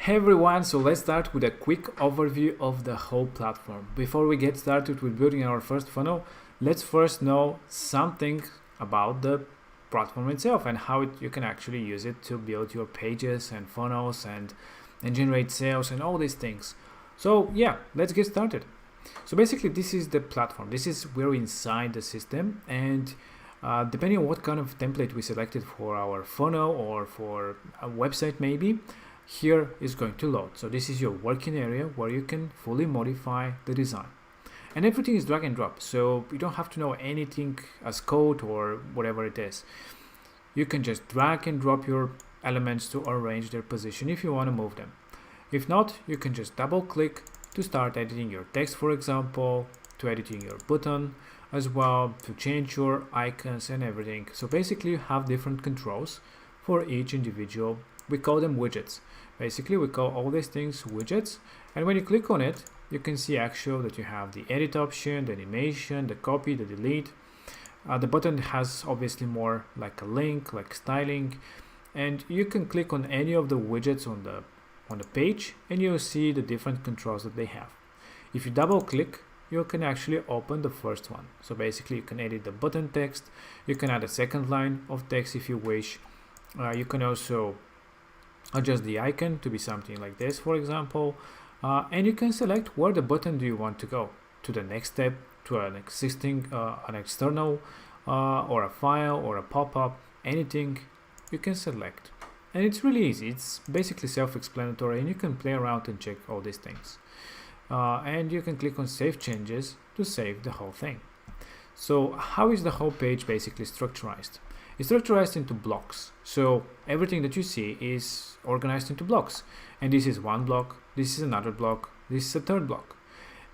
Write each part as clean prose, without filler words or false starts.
Hey everyone, so let's start with a quick overview of the whole platform. Before we get started with building our first funnel, let's first know something about the platform itself and how you can actually use it to build your pages and funnels and generate sales and all these things. So yeah, let's get started. So basically this is the platform. This is where we inside the system, and depending on what kind of template we selected for our funnel or for a website maybe, here is going to load. So this is your working area where you can fully modify the design. And everything is drag and drop, so you don't have to know anything as code or whatever it is. You can just drag and drop your elements to arrange their position if you want to move them. If not, you can just double click to start editing your text, for example, to editing your button as well, to change your icons and everything. So basically you have different controls for each individual. We call them widgets. Basically, we call all these things widgets, and when you click on it, you can see actually that you have the edit option, the animation, the copy, the delete. The button has obviously more like a link, like styling, and you can click on any of the widgets on the page, and you'll see the different controls that they have. If you double click, you can actually open the first one. So basically, you can edit the button text. You can add a second line of text if you wish. You can also adjust the icon to be something like this, for example, and you can select where the button do you want to go, to the next step, to an existing an external or a file or a pop-up, anything you can select. And it's really easy. It's basically self-explanatory, and you can play around and check all these things, and you can click on save changes to save the whole thing. So how is the whole page basically structured? It's structured into blocks. So everything that you see is organized into blocks. And this is one block, this is another block, this is a third block.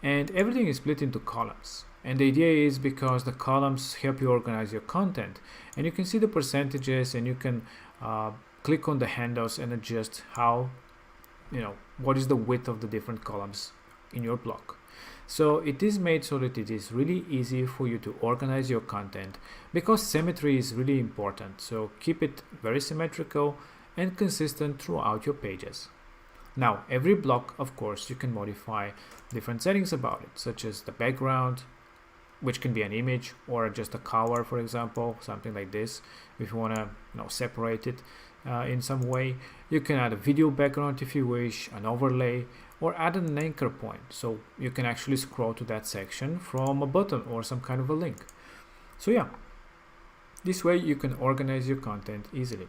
And everything is split into columns. And the idea is because the columns help you organize your content. And you can see the percentages, and you can click on the handles and adjust how, what is the width of the different columns in your block. So it is made so that it is really easy for you to organize your content, because symmetry is really important. So keep it very symmetrical and consistent throughout your pages. Now, every block, of course, you can modify different settings about it, such as the background, which can be an image or just a color, for example, something like this. If you want to separate it in some way, you can add a video background if you wish, an overlay, or add an anchor point, so you can actually scroll to that section from a button or some kind of a link. So yeah, this way you can organize your content easily.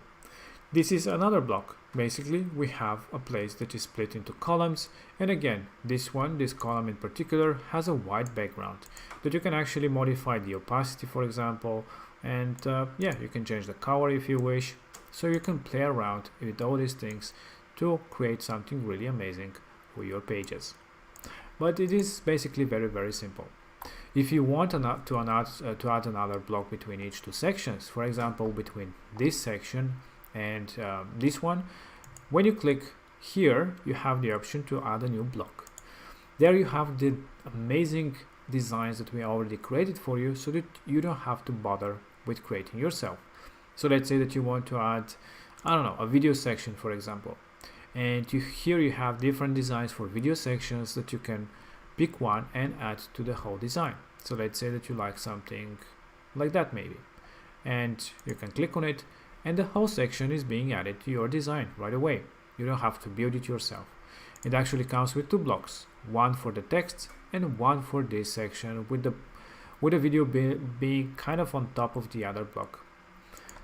This is another block. Basically, we have a place that is split into columns, and again, this column in particular, has a white background that you can actually modify the opacity, for example, and yeah, you can change the color if you wish. So you can play around with all these things to create something really amazing for your pages. But it is basically very, very simple. If you want to add another block between each two sections, for example, between this section and this one, when you click here, you have the option to add a new block. There you have the amazing designs that we already created for you, so that you don't have to bother with creating yourself. So let's say that you want to add, a video section, for example. And here you have different designs for video sections that you can pick one and add to the whole design. So let's say that you like something like that maybe, and you can click on it, and the whole section is being added to your design right away. You don't have to build it yourself. It actually comes with two blocks, one for the text and one for this section, with the video being kind of on top of the other block.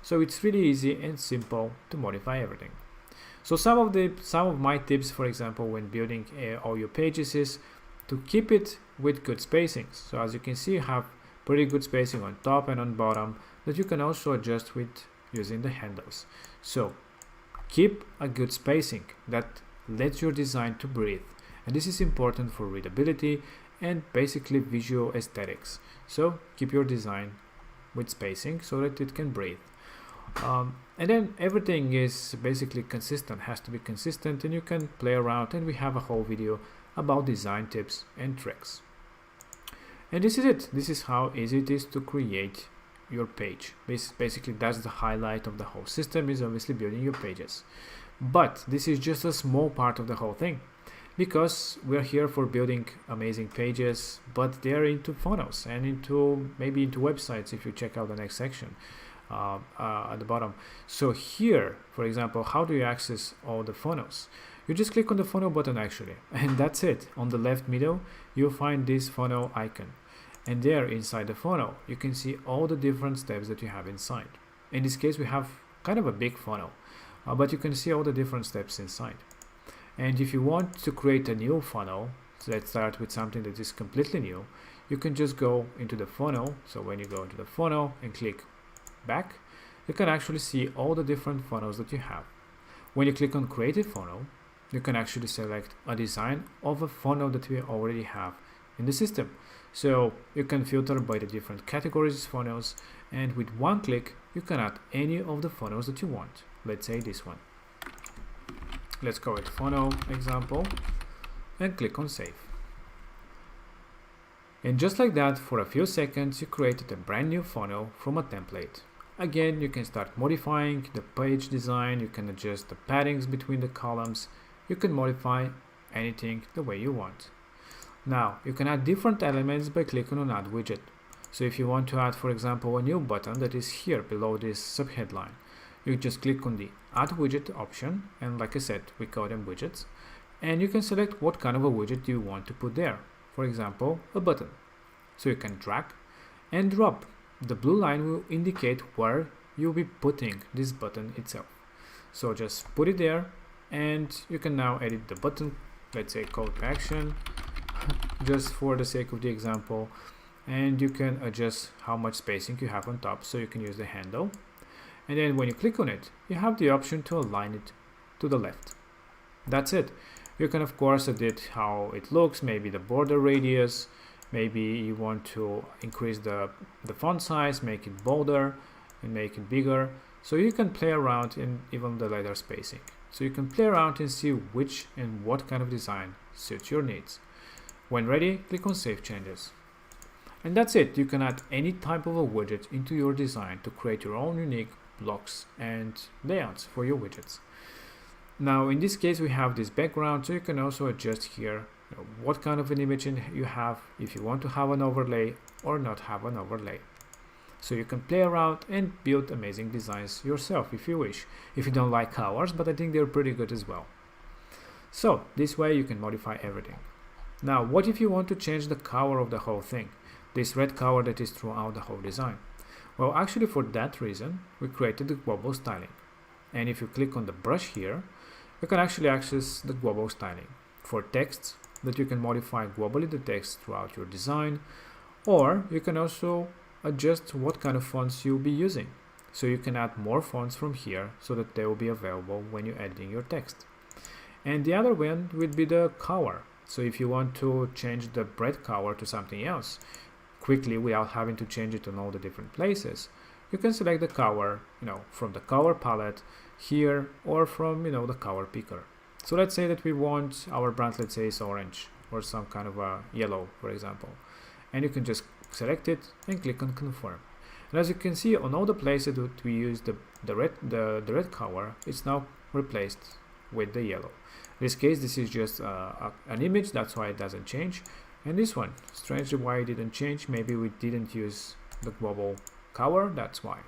So it's really easy and simple to modify everything. So some of my tips, for example, when building all your pages, is to keep it with good spacings. So as you can see, you have pretty good spacing on top and on bottom that you can also adjust with using the handles. So keep a good spacing that lets your design to breathe, and this is important for readability and basically visual aesthetics. So keep your design with spacing so that it can breathe. And then everything is basically consistent, has to be consistent, and you can play around, and we have a whole video about design tips and tricks. And this is it. This is how easy it is to create your page. Basically, that's the highlight of the whole system, is obviously building your pages. But this is just a small part of the whole thing, because we're here for building amazing pages, but they're into funnels and maybe into websites if you check out the next section at the bottom. So here, for example, how do you access all the funnels? You just click on the funnel button actually, and that's it. On the left middle, you'll find this funnel icon. And there inside the funnel, you can see all the different steps that you have inside. In this case, we have kind of a big funnel, but you can see all the different steps inside. And if you want to create a new funnel, so let's start with something that is completely new, you can just go into the funnel. So when you go into the funnel and click back, you can actually see all the different funnels that you have. When you click on create a funnel, you can actually select a design of a funnel that we already have in the system. So you can filter by the different categories of funnels, and with one click you can add any of the funnels that you want. Let's say this one. Let's go with funnel example and click on save. And just like that, for a few seconds you created a brand new funnel from a template. Again, you can start modifying the page design, you can adjust the paddings between the columns, you can modify anything the way you want. Now, you can add different elements by clicking on add widget. So if you want to add, for example, a new button that is here below this subheadline, you just click on the add widget option, and like I said, we call them widgets, and you can select what kind of a widget you want to put there. For example, a button. So you can drag and drop. The blue line will indicate where you'll be putting this button itself. So just put it there, and you can now edit the button, let's say call to action, just for the sake of the example, and you can adjust how much spacing you have on top, so you can use the handle. And then when you click on it, you have the option to align it to the left. That's it. You can of course edit how it looks, maybe the border radius, maybe you want to increase the font size, make it bolder and make it bigger. So you can play around in even the letter spacing. So you can play around and see which and what kind of design suits your needs. When ready, click on Save Changes. And that's it. You can add any type of a widget into your design to create your own unique blocks and layouts for your widgets. Now in this case we have this background, so you can also adjust here what kind of an image you have, if you want to have an overlay or not have an overlay. So you can play around and build amazing designs yourself if you wish, if you don't like ours, but I think they're pretty good as well. So this way you can modify everything. Now what if you want to change the color of the whole thing, this red color that is throughout the whole design? Well, actually for that reason we created the global styling, and if you click on the brush here, you can actually access the global styling for texts, that you can modify globally the text throughout your design, or you can also adjust what kind of fonts you'll be using. So you can add more fonts from here so that they will be available when you're editing your text. And the other one would be the color. So if you want to change the red color to something else quickly without having to change it on all the different places, you can select the color, from the color palette here, or from, the color picker. So let's say that we want our brand, let's say is orange or some kind of a yellow, for example, and you can just select it and click on confirm. And as you can see, on all the places that we use the red color, it's now replaced with the yellow. In this case, this is just an image, that's why it doesn't change. And this one, strangely why it didn't change, maybe we didn't use the global color, that's why.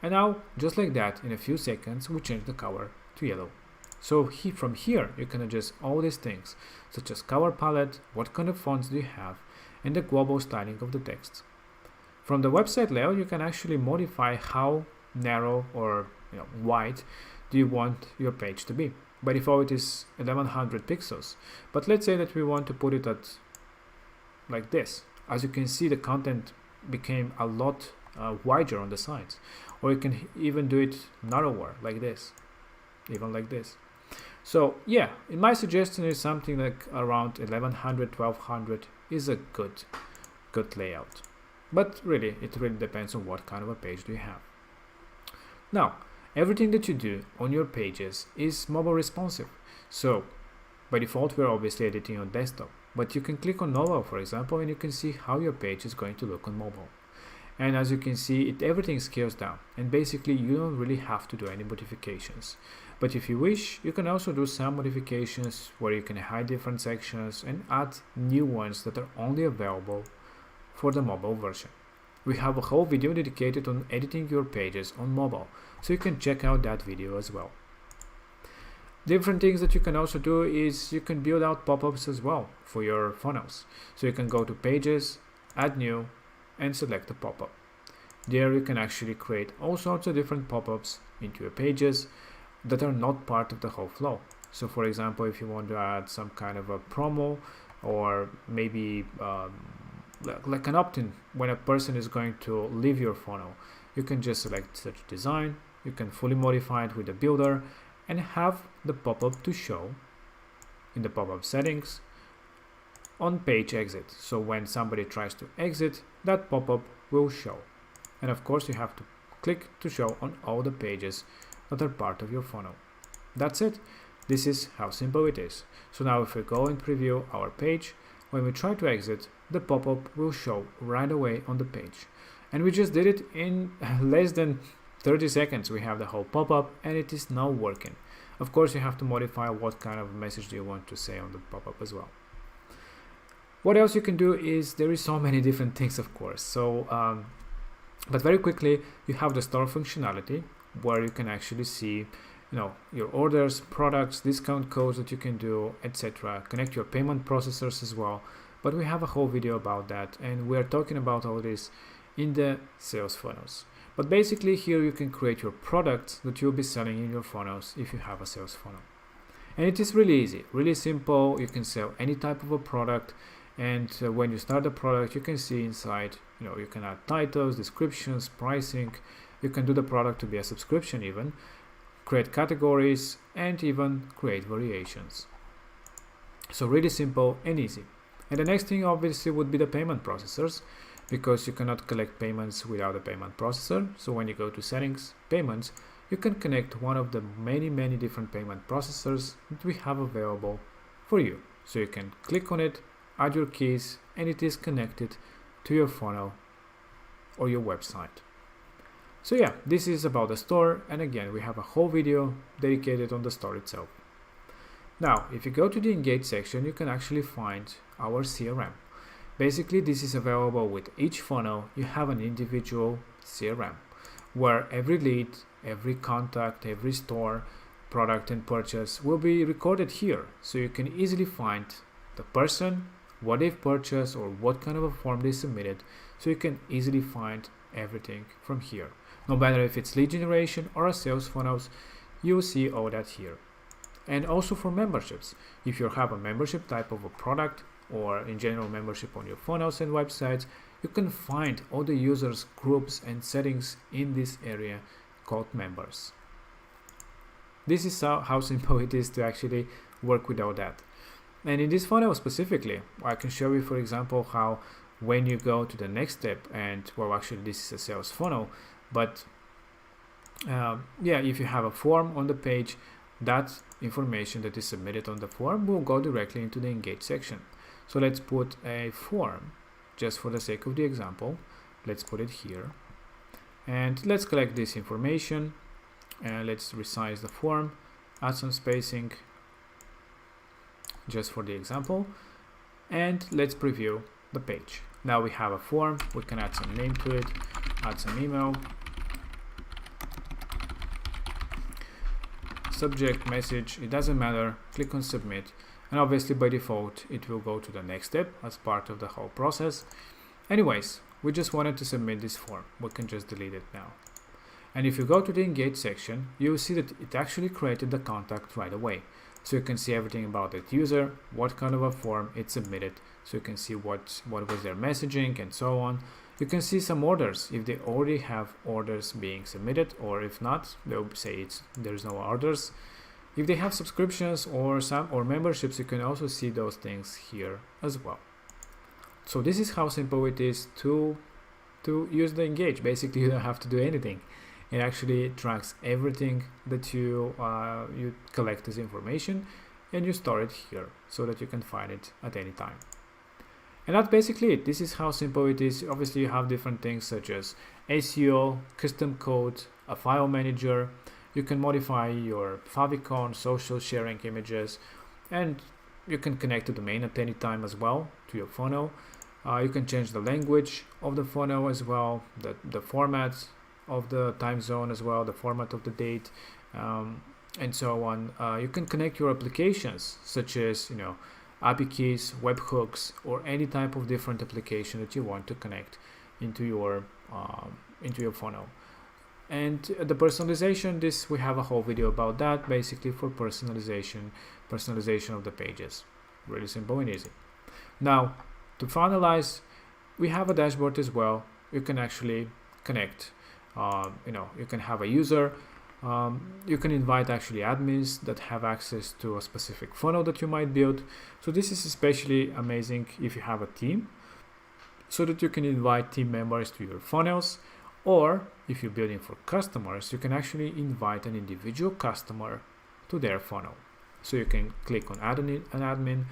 And now, just like that, in a few seconds, we change the color to yellow. So from here, you can adjust all these things, such as color palette, what kind of fonts do you have, and the global styling of the text. From the website layout, you can actually modify how narrow or wide do you want your page to be. By default, it is 1100 pixels. But let's say that we want to put it at like this. As you can see, the content became a lot wider on the sides. Or you can even do it narrower, like this, even like this. So yeah, in my suggestion is something like around 1100, 1200 is a good layout. But really, it really depends on what kind of a page do you have. Now, everything that you do on your pages is mobile responsive. So by default, we're obviously editing on desktop, but you can click on mobile, for example, and you can see how your page is going to look on mobile. And as you can see, everything scales down, and basically you don't really have to do any modifications. But if you wish, you can also do some modifications where you can hide different sections and add new ones that are only available for the mobile version. We have a whole video dedicated on editing your pages on mobile, so you can check out that video as well. Different things that you can also do is you can build out pop-ups as well for your funnels. So you can go to Pages, Add New, and select a pop-up. There you can actually create all sorts of different pop-ups into your pages that are not part of the whole flow. So for example, if you want to add some kind of a promo, or maybe like an opt-in when a person is going to leave your funnel, you can just select such design, you can fully modify it with the builder, and have the pop-up to show in the pop-up settings on page exit. So when somebody tries to exit, that pop-up will show. And of course you have to click to show on all the pages that are part of your funnel. That's it. This is how simple it is. So now if we go and preview our page, when we try to exit, the pop-up will show right away on the page. And we just did it in less than 30 seconds. We have the whole pop-up and it is now working. Of course, you have to modify what kind of message do you want to say on the pop-up as well. What else you can do is there is so many different things, of course. So, but very quickly, you have the store functionality where you can actually see, your orders, products, discount codes that you can do, etc. Connect your payment processors as well. But we have a whole video about that, and we are talking about all this in the sales funnels. But basically here you can create your products that you'll be selling in your funnels if you have a sales funnel. And it is really easy, really simple. You can sell any type of a product, and when you start the product, you can see inside, you can add titles, descriptions, pricing. You can do the product to be a subscription even, create categories, and even create variations. So really simple and easy. And the next thing obviously would be the payment processors, because you cannot collect payments without a payment processor. So when you go to settings, payments, you can connect one of the many different payment processors that we have available for you. So you can click on it, add your keys, and it is connected to your funnel or your website. So yeah, this is about the store, and again we have a whole video dedicated on the store itself. Now if you go to the engage section, you can actually find our CRM. Basically this is available with each funnel. You have an individual CRM where every lead, every contact, every store, product and purchase will be recorded here, so you can easily find the person, what they've purchased, or what kind of a form they submitted, so you can easily find everything from here. No matter if it's lead generation or a sales funnels, you'll see all that here. And also for memberships, if you have a membership type of a product, or in general membership on your funnels and websites, you can find all the users, groups and settings in this area called members. This is how simple it is to actually work with all that. And in this funnel specifically, I can show you, for example, how when you go to the next step, and well, actually this is a sales funnel, but if you have a form on the page, that information that is submitted on the form will go directly into the engage section. So let's put a form, just for the sake of the example. Let's put it here, and let's collect this information, and let's resize the form, add some spacing just for the example, and let's preview the page. Now we have a form, we can add some name to it, add some email, subject, message, it doesn't matter, click on submit, and obviously by default it will go to the next step as part of the whole process. Anyways, we just wanted to submit this form, we can just delete it now. And if you go to the engage section, you'll see that it actually created the contact right away. So you can see everything about that user, what kind of a form it submitted, so you can see what was their messaging and so on. You can see some orders if they already have orders being submitted, or if not, they'll say there's no orders. If they have subscriptions or memberships, you can also see those things here as well. So this is how simple it is to use the engage. Basically, you don't have to do anything. It actually tracks everything that you collect as information, and you store it here so that you can find it at any time. And that's basically it. This is how simple it is. Obviously you have different things such as SEO, custom code, a file manager, You can modify your favicon, social sharing images, and you can connect to domain at any time as well to your funnel. You can change the language of the funnel as well, the format of the time zone as well, the format of the date, and so on. You can connect your applications such as API keys, webhooks, or any type of different application that you want to connect into your funnel. And the personalization, we have a whole video about that, basically for personalization of the pages. Really simple and easy. Now, to finalize, we have a dashboard as well. You can actually connect. You can have a user. You can invite actually admins that have access to a specific funnel that you might build. So this is especially amazing if you have a team, so that you can invite team members to your funnels, or if you're building for customers, you can actually invite an individual customer to their funnel. So you can click on add an admin,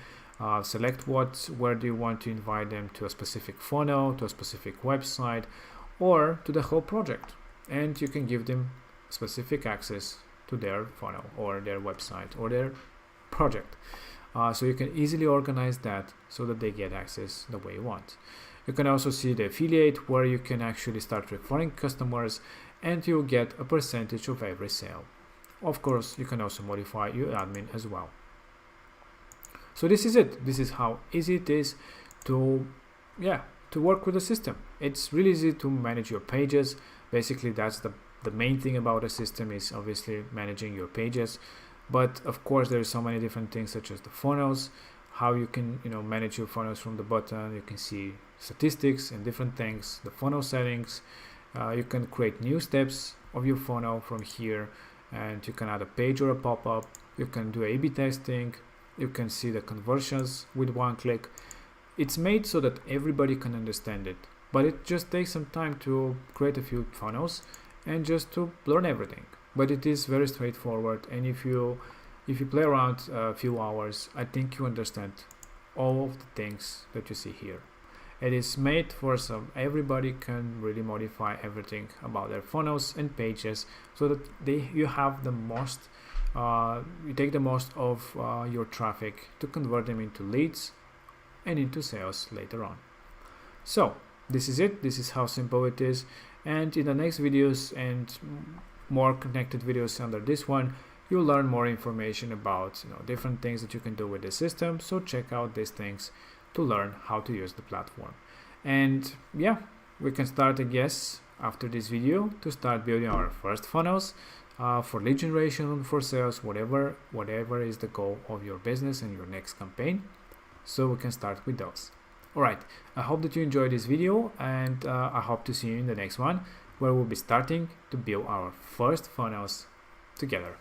select where do you want to invite them, to a specific funnel, to a specific website, or to the whole project, and you can give them specific access to their funnel or their website or their project. So you can easily organize that so that they get access the way you want. You can also see the affiliate, where you can actually start referring customers and you'll get a percentage of every sale. Of course, you can also modify your admin as well. So this is it. This is how easy it is to work with the system. It's really easy to manage your pages. Basically, that's the main thing about a system, is obviously managing your pages. But of course, there are so many different things, such as the funnels, how you can manage your funnels from the button. You can see statistics and different things, the funnel settings. You can create new steps of your funnel from here, and you can add a page or a pop-up. You can do A/B testing. You can see the conversions with one click. It's made so that everybody can understand it, but it just takes some time to create a few funnels and just to learn everything. But it is very straightforward, and if you play around a few hours, I think you understand all of the things that you see here. It is made for everybody can really modify everything about their funnels and pages, so that you have the most, you take the most of your traffic to convert them into leads and into sales later on. So this is it. This is how simple it is. And in the next videos and more connected videos under this one, you'll learn more information about different things that you can do with the system. So check out these things to learn how to use the platform. And yeah, we can start, I guess, after this video, to start building our first funnels for lead generation, for sales, whatever is the goal of your business and your next campaign. So we can start with those. Alright, I hope that you enjoyed this video, and I hope to see you in the next one, where we'll be starting to build our first funnels together.